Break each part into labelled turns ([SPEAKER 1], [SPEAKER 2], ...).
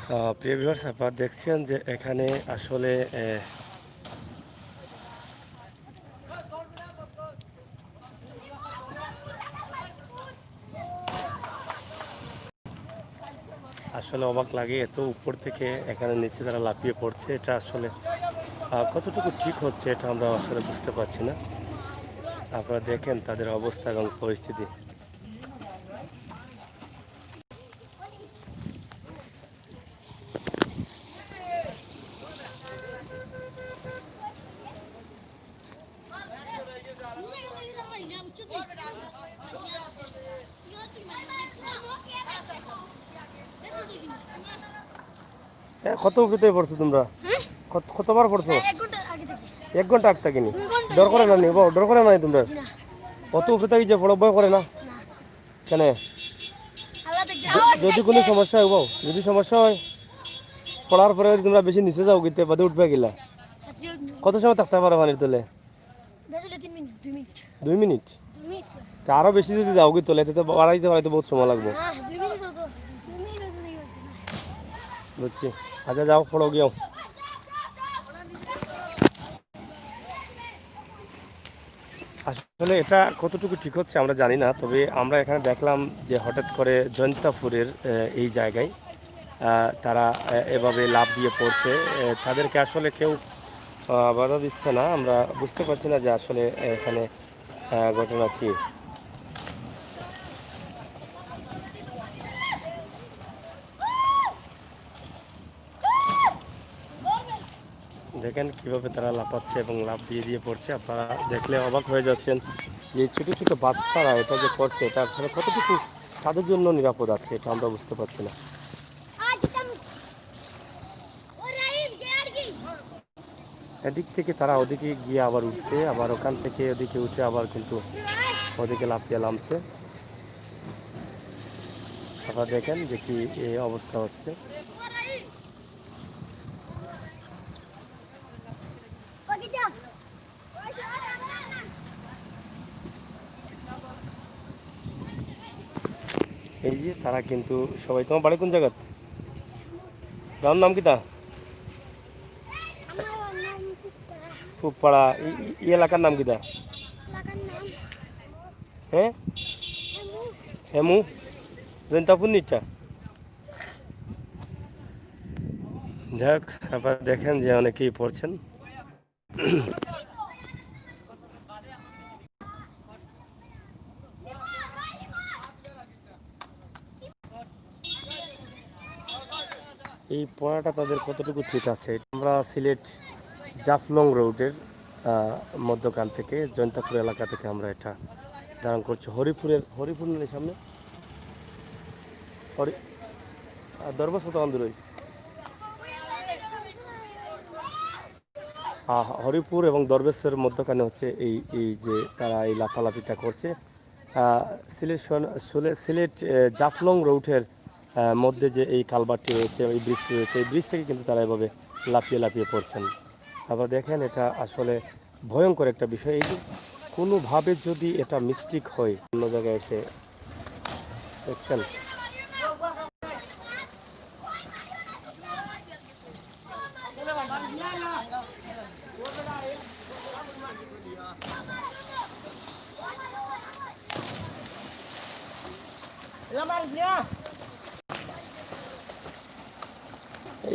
[SPEAKER 1] প্রিয় ভিউয়ার্স, আপনারা দেখছেন যে এখানে আসলে আসলে অবাক লাগে, এত উপর থেকে এখানে নিচে তারা লাফিয়ে পড়ছে। এটা আসলে কতটুকু ঠিক হচ্ছে এটা আমরা আসলে বুঝতে পারছি না। আপনারা দেখেন তাদের অবস্থা এবং পরিস্থিতি। কত উঁচুতে পড়ছো তোমরা? কতবার পড়ছো? 1 ঘন্টা আগ থাকিনি? ডর করে না? নিব ডর করে নাই তোমরা? অত উপরে থাকি যে পড়া ভয় করে না কেন? যদি কোনো সমস্যা হয় বাবু, যদি সমস্যা হয় পড়ার পরে তোমরা বেশি নিচে যাও গিতে বাদে উঠবে গেলা, কত সময় থাকতে পারো পানির তলে? 2 মিনিট? আরো বেশি যদি যাও গি তোলে তো বাড়াইতে বাড়াইতে বহুত সময় লাগবে। বুঝছি। আচ্ছা যাও, পড়ো গিয়েও। আসলে এটা কতটুকু ঠিক হচ্ছে আমরা জানি না, তবে আমরা এখানে দেখলাম যে হঠাৎ করে জয়ন্তাপুরের এই জায়গায় তারা এভাবে লাফ দিয়ে পড়ছে। তাদেরকে আসলে কেউ বাধা দিচ্ছে না। আমরা বুঝতে পারছি না যে আসলে এখানে ঘটনা কি। দেখেন কিভাবে তারা লাফাচ্ছে এবং লাফ দিয়ে দিয়ে পড়ছে। আপনারা দেখলে অবাক হয়ে যাচ্ছেন যে ছোটো ছোটো বাচ্চারা এটা যে করছে এটা আসলে কতটুকু তাদের জন্য নিরাপদ আছে এটা আমরা বুঝতে পারছি না। এদিক থেকে তারা ওদিকে গিয়ে আবার উঠছে, আবার ওখান থেকে ওদিকে উঠে আবার কিন্তু ওদিকে লাফিয়ে নামছে। আপনারা দেখেন যে কি এই অবস্থা হচ্ছে। এই যে তারা কিন্তু সবাই, তোমার বাড়ি কোন জায়গাত? গ্রামের নাম কি তা? ফুপপাড়া। এই এলাকার নাম কি তা? হ্যাঁ, হেমু। জৈন্তাপুর নিচা। যাই হোক, আপনারা দেখেন যে অনেকেই পড়ছেন। এই পড়াটা তাদের কতটুকু ঠিক আছে? আমরা সিলেট জাফলং রোডের মধ্যখান থেকে জয়ন্তাপুর এলাকা থেকে আমরা এটা ধারণ করছি। হরিপুরের সামনে হরি দরবার কত আন্দোলন। হরিপুর এবং দরবেশের মধ্যখানে হচ্ছে এই যে তারা এই লাফালাফিটা করছে। সিলেট সিলেট জাফলং রোডের মধ্যে যে এই কালভারটি রয়েছে, এই ব্রিজটি রয়েছে, এই ব্রিজ থেকে কিন্তু তারা এভাবে লাফিয়ে লাফিয়ে পড়ছেন। আবার দেখেন এটা আসলে ভয়ঙ্কর একটা বিষয়। এই যে কোনোভাবে যদি এটা মিস্টেক হয় অন্য জায়গায় এসে, দেখছেন।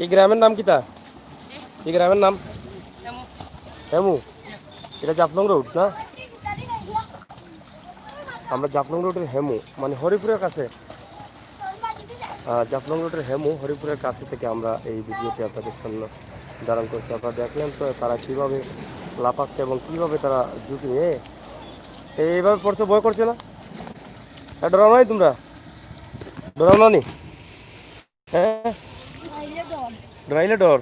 [SPEAKER 1] এই গ্রামের নাম কি তা? এই গ্রামের নাম হেমু। এটা জাফলং রোড না? আমরা জাফলং রোডের হেমু মানে হরিপুরের কাছে। জাফলং রোডের হেমু হরিপুরের কাছে থেকে আমরা এই ভিডিওটি আপনাদের সামনে ধারণ করছি। আপনারা দেখলেন তো তারা কীভাবে লাফাচ্ছে এবং কীভাবে তারা ঝুঁকি নিয়ে এইভাবে পড়ছে। ভয় করছে না? ডরাও নাই তোমরা? ডরাও না নি? হ্যাঁ, ডরাইলে ডর।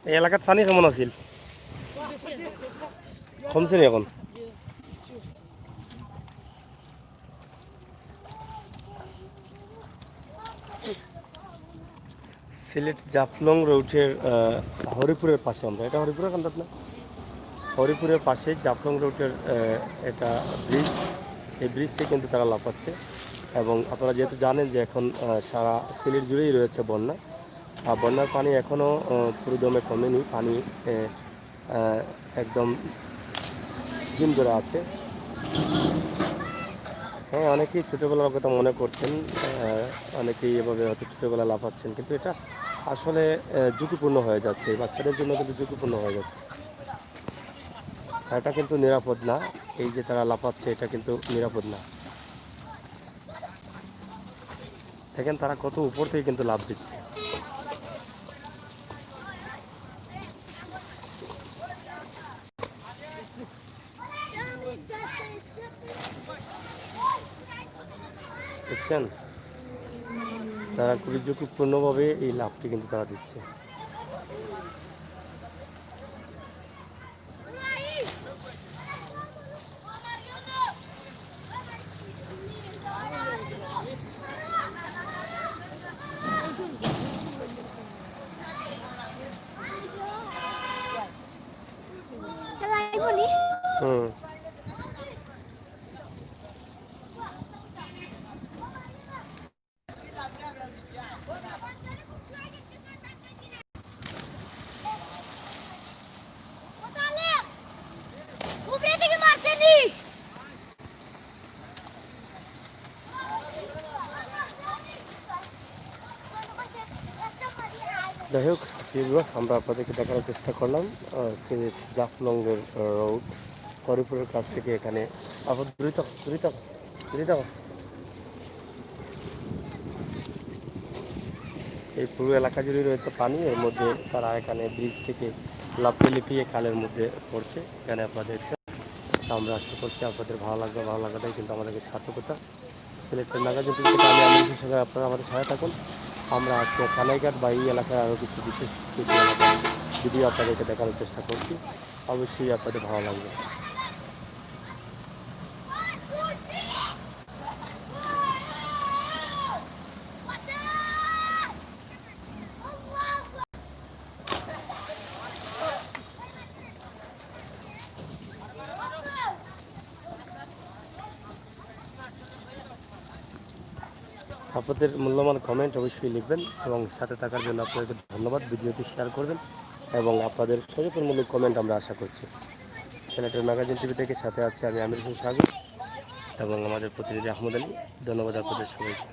[SPEAKER 1] এই এলাকাত পানি কেমন আছিল? কমছে নি এখন? সিলেট জাফলং রোডের হরিপুরের পাশে আমরা, এটা হরিপুরের কান্দাত না, হরিপুরের পাশে জাফলং রোডের এটা ব্রিজ, এই ব্রিজ থেকে কিন্তু তারা লাফাচ্ছে। এবং আপনারা যেহেতু জানেন যে এখন সারা সিলেট জুড়েই রয়েছে বন্যা, আর বন্যার পানি এখনও পুরোদমে কমেনি, পানি একদম ঝিম ধরে আছে। হ্যাঁ, অনেকেই ছোটোবেলার কথা মনে করছেন, অনেকেই এভাবে হয়তো ছোটোবেলা লাফাচ্ছেন, কিন্তু এটা আসলে ঝুঁকিপূর্ণ হয়ে যাচ্ছে, এই বাচ্চাদের জন্য কিন্তু ঝুঁকিপূর্ণ হয়ে যাচ্ছে। এটা কিন্তু নিরাপদ না, এই যে তারা লাফাচ্ছে এটা কিন্তু নিরাপদ না। দেখেন তারা কত উপর থেকে কিন্তু লাফ দিচ্ছে। দেখছেন, তারা খুবই ঝুঁকিপূর্ণভাবে এই লাভটি কিন্তু তারা দিচ্ছে। হুম, যাই হোক ভিউয়ার্স, আমরা আপনাদেরকে দেখানোর চেষ্টা করলাম সিলেট জাফলংয়ের রোড হরিপুরের কাছ থেকে এখানে আবার দ্রুত দ্রুত দ্রুত এই পুরো এলাকা জুড়ে রয়েছে পানি, এর মধ্যে তারা এখানে ব্রিজ থেকে লাফিয়ে লিপিয়ে খালের মধ্যে পড়ছে। এখানে আপনারা দেখছেন, আমরা আশা করছি আপনাদের ভালো লাগবে, ভালো লাগাটাই কিন্তু আমাদেরকে সার্থকতা। সিলেটের ম্যাগাজিন থেকে আমি আমাদের সঙ্গে আপনারা আমাদের সহায় থাকুন। আমরা আজকে কানাইঘাট বা এই এলাকায় আরও কিছু বিশেষ কিছু এলাকার ভিডিও আপনাদেরকে দেখানোর চেষ্টা করছি, অবশ্যই আপনাদের ভালো লাগবে। আপনাদের মূল্যবান কমেন্ট অবশ্যই লিখবেন এবং সাথে থাকার জন্য আপনাদেরকে ধন্যবাদ। ভিডিওটি শেয়ার করবেন এবং আপনাদের সর্বমূলক কমেন্ট আমরা আশা করছি। সিলেটের ম্যাগাজিন টিভি থেকে সাথে আছি আমি আমির হোসেন সাগর এবং আমাদের প্রতিনিধি আহমদ আলী। ধন্যবাদ আপনাদের সবাইকে।